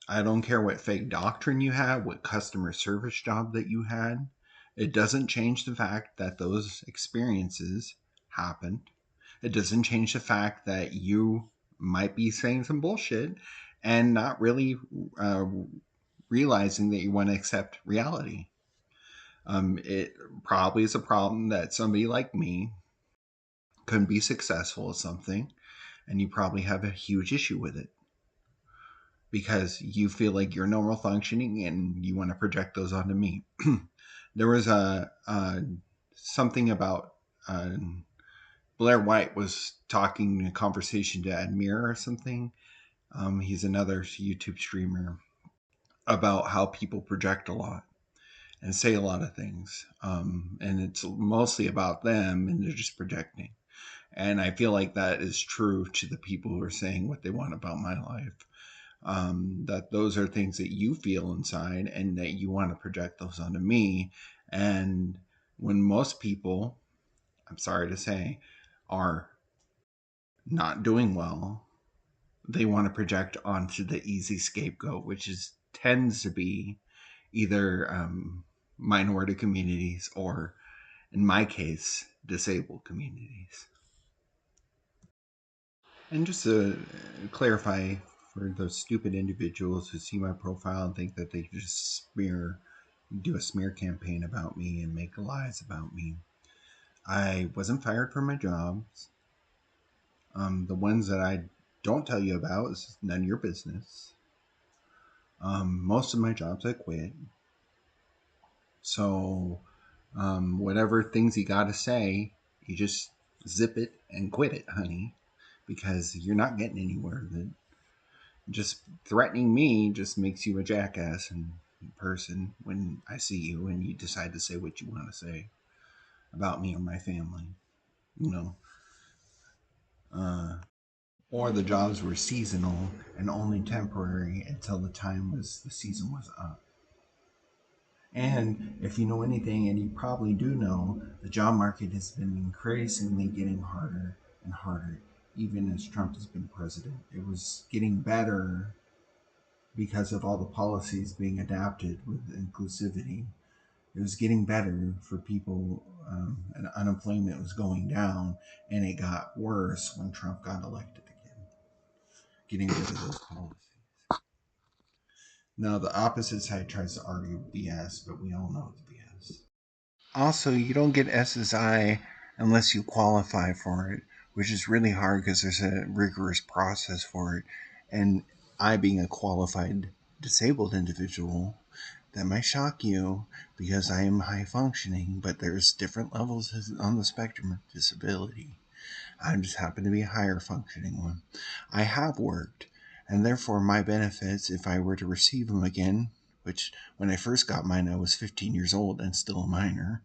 I don't care what fake doctrine you had, what customer service job that you had. It doesn't change the fact that those experiences happened. It doesn't change the fact that you might be saying some bullshit and not really uh, realizing that you want to accept reality. It probably is a problem that somebody like me couldn't be successful at something, and you probably have a huge issue with it because you feel like you're normal functioning and you want to project those onto me. There was a something about Blair White was talking in a conversation to Admir or something. He's another YouTube streamer about how people project a lot and say a lot of things, and it's mostly about them and they're just projecting. And I feel like that is true to the people who are saying what they want about my life. That those are things that you feel inside and that you want to project those onto me. And when most people, I'm sorry to say, are not doing well, they want to project onto the easy scapegoat, which is tends to be either minority communities or, in my case, disabled communities. And just to clarify for those stupid individuals who see my profile and think that they just do a smear campaign about me and make lies about me, I wasn't fired from my jobs. The ones that I don't tell you about is none of your business. Most of my jobs I quit. So, whatever things you got to say, you just zip it and quit it, honey, because you're not getting anywhere with it. Just threatening me just makes you a jackass in person when I see you and you decide to say what you want to say about me or my family, you know. Uh, or the jobs were seasonal and only temporary until the season was up. And if you know anything, and you probably do know, the job market has been increasingly getting harder and harder, even as Trump has been president. It was getting better because of all the policies being adapted with inclusivity. It was getting better for people, and unemployment was going down, and it got worse when Trump got elected again, getting rid of those policies. Now, the opposite side tries to argue BS, but we all know it's BS. Also, you don't get SSI unless you qualify for it, which is really hard because there's a rigorous process for it. And I, being a qualified disabled individual, that might shock you because I am high functioning, but there's different levels on the spectrum of disability. I just happen to be a higher functioning one. I have worked, and therefore my benefits, if I were to receive them again, which when I first got mine, I was 15 years old and still a minor.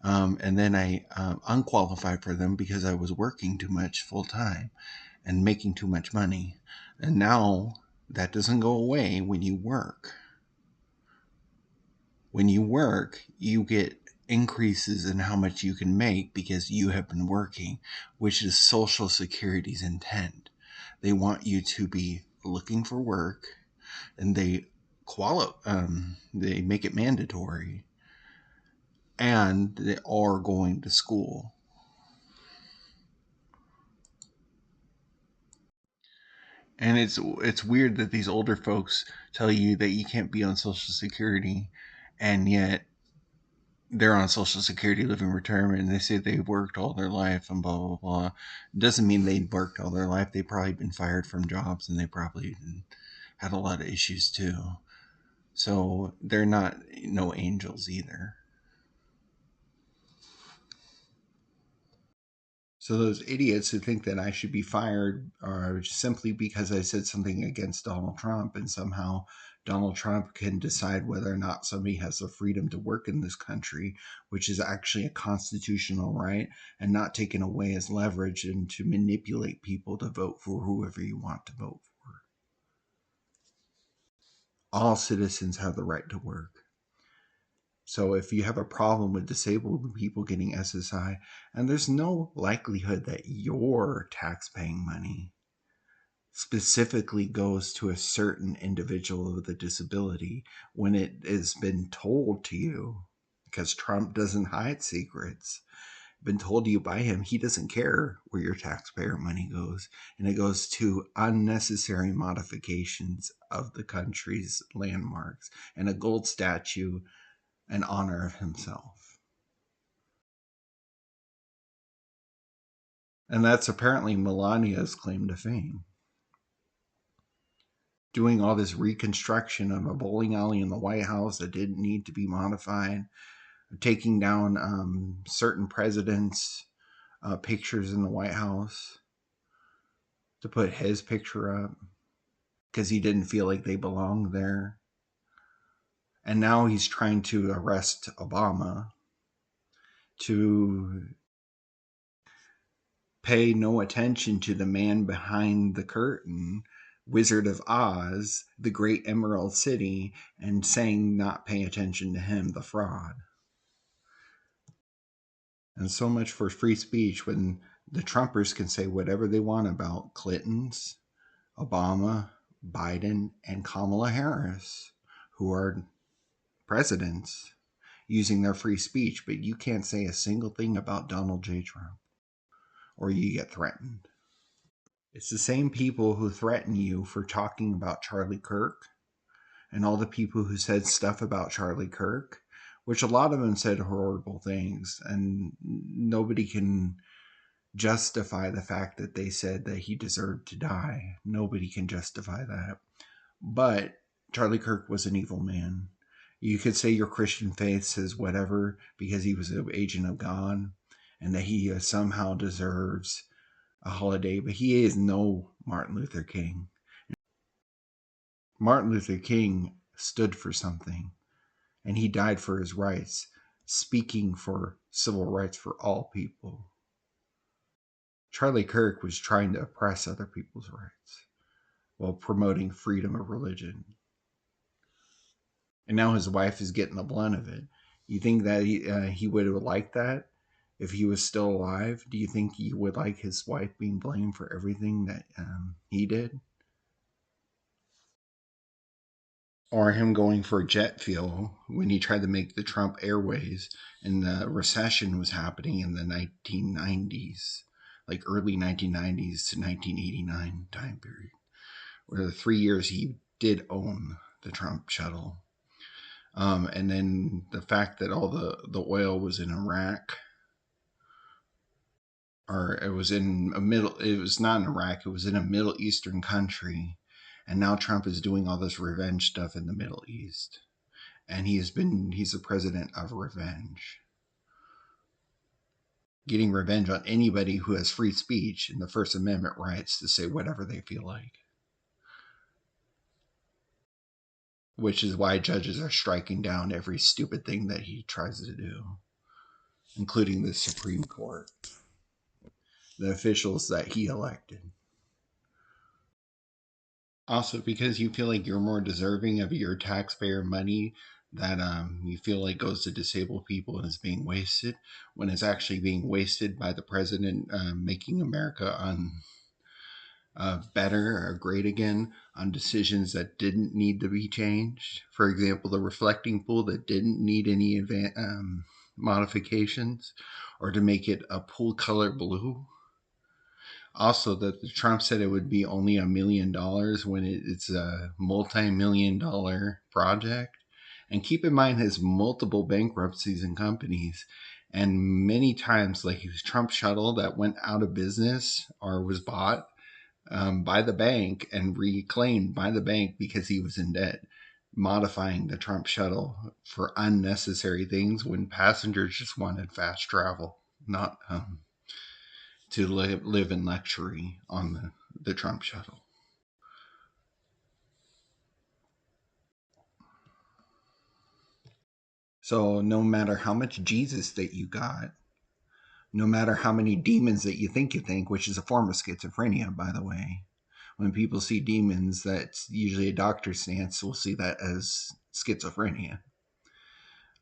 And then I unqualified for them because I was working too much full time and making too much money. And now that doesn't go away when you work. When you work, you get increases in how much you can make because you have been working, which is Social Security's intent. They want you to be looking for work, and they make it mandatory, and they are going to school. And it's weird that these older folks tell you that you can't be on Social Security, and yet they're on Social Security living retirement, and they say they've worked all their life and blah blah blah. Doesn't mean they've worked all their life. They've probably been fired from jobs, and they probably had a lot of issues too. So they're not no angels either. So those idiots who think that I should be fired are simply because I said something against Donald Trump, and somehow Donald Trump can decide whether or not somebody has the freedom to work in this country, which is actually a constitutional right and not taken away as leverage and to manipulate people to vote for whoever you want to vote for. All citizens have the right to work. So if you have a problem with disabled people getting SSI, and there's no likelihood that your tax paying money specifically goes to a certain individual with a disability when it has been told to you, because Trump doesn't hide secrets, been told to you by him, he doesn't care where your taxpayer money goes, and it goes to unnecessary modifications of the country's landmarks and a gold statue in honor of himself. And that's apparently Melania's claim to fame. Doing all this reconstruction of a bowling alley in the White House that didn't need to be modified, taking down certain presidents' pictures in the White House to put his picture up because he didn't feel like they belonged there. And now he's trying to arrest Obama to pay no attention to the man behind the curtain, Wizard of Oz, the great Emerald City, and saying not pay attention to him, the fraud. And so much for free speech when the Trumpers can say whatever they want about Clintons, Obama, Biden, and Kamala Harris, who are presidents, using their free speech, but you can't say a single thing about Donald J. Trump, or you get threatened. It's the same people who threaten you for talking about Charlie Kirk and all the people who said stuff about Charlie Kirk, which a lot of them said horrible things, and nobody can justify the fact that they said that he deserved to die. Nobody can justify that. But Charlie Kirk was an evil man. You could say your Christian faith says whatever because he was an agent of God and that he somehow deserves a holiday, but he is no Martin Luther King. Martin Luther King stood for something, and he died for his rights, speaking for civil rights for all people. Charlie Kirk was trying to oppress other people's rights while promoting freedom of religion. And now his wife is getting the blunt of it. You think that he would have liked that if he was still alive? Do you think he would like his wife being blamed for everything that he did? Or him going for jet fuel when he tried to make the Trump Airways and the recession was happening in the 1990s, like early 1990s to 1989 time period, where the 3 years he did own the Trump shuttle. And then the fact that all the oil was in Iraq, or it was it was not in Iraq, it was in a Middle Eastern country. And now Trump is doing all this revenge stuff in the Middle East. And he's the president of revenge. Getting revenge on anybody who has free speech and the First Amendment rights to say whatever they feel like. Which is why judges are striking down every stupid thing that he tries to do, including the Supreme Court, the officials that he elected. Also, because you feel like you're more deserving of your taxpayer money that you feel like goes to disabled people and is being wasted, when it's actually being wasted by the president making America better or great again on decisions that didn't need to be changed. For example, the reflecting pool that didn't need any modifications, or to make it a pool color blue. Also, that Trump said it would be only $1 million when it's a multi-million-dollar project. And keep in mind his multiple bankruptcies and companies, and many times like his Trump shuttle that went out of business or was bought by the bank and reclaimed by the bank because he was in debt, modifying the Trump shuttle for unnecessary things when passengers just wanted fast travel, not to live in luxury on the Trump shuttle. So no matter how much Jesus that you got, no matter how many demons that you think, which is a form of schizophrenia, by the way, when people see demons, that's usually a doctor's stance, will see that as schizophrenia.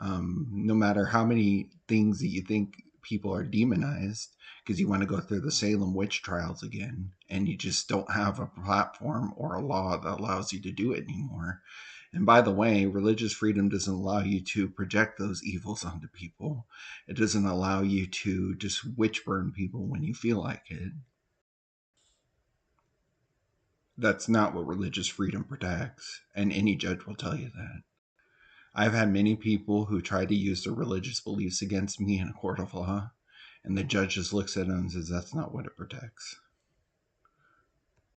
No matter how many things that you think people are demonized because you want to go through the Salem witch trials again, and you just don't have a platform or a law that allows you to do it anymore. And by the way, religious freedom doesn't allow you to project those evils onto people. It doesn't allow you to just witch burn people when you feel like it. That's not what religious freedom protects, and any judge will tell you that. I've had many people who try to use their religious beliefs against me in a court of law, and the judge just looks at them and says, that's not what it protects.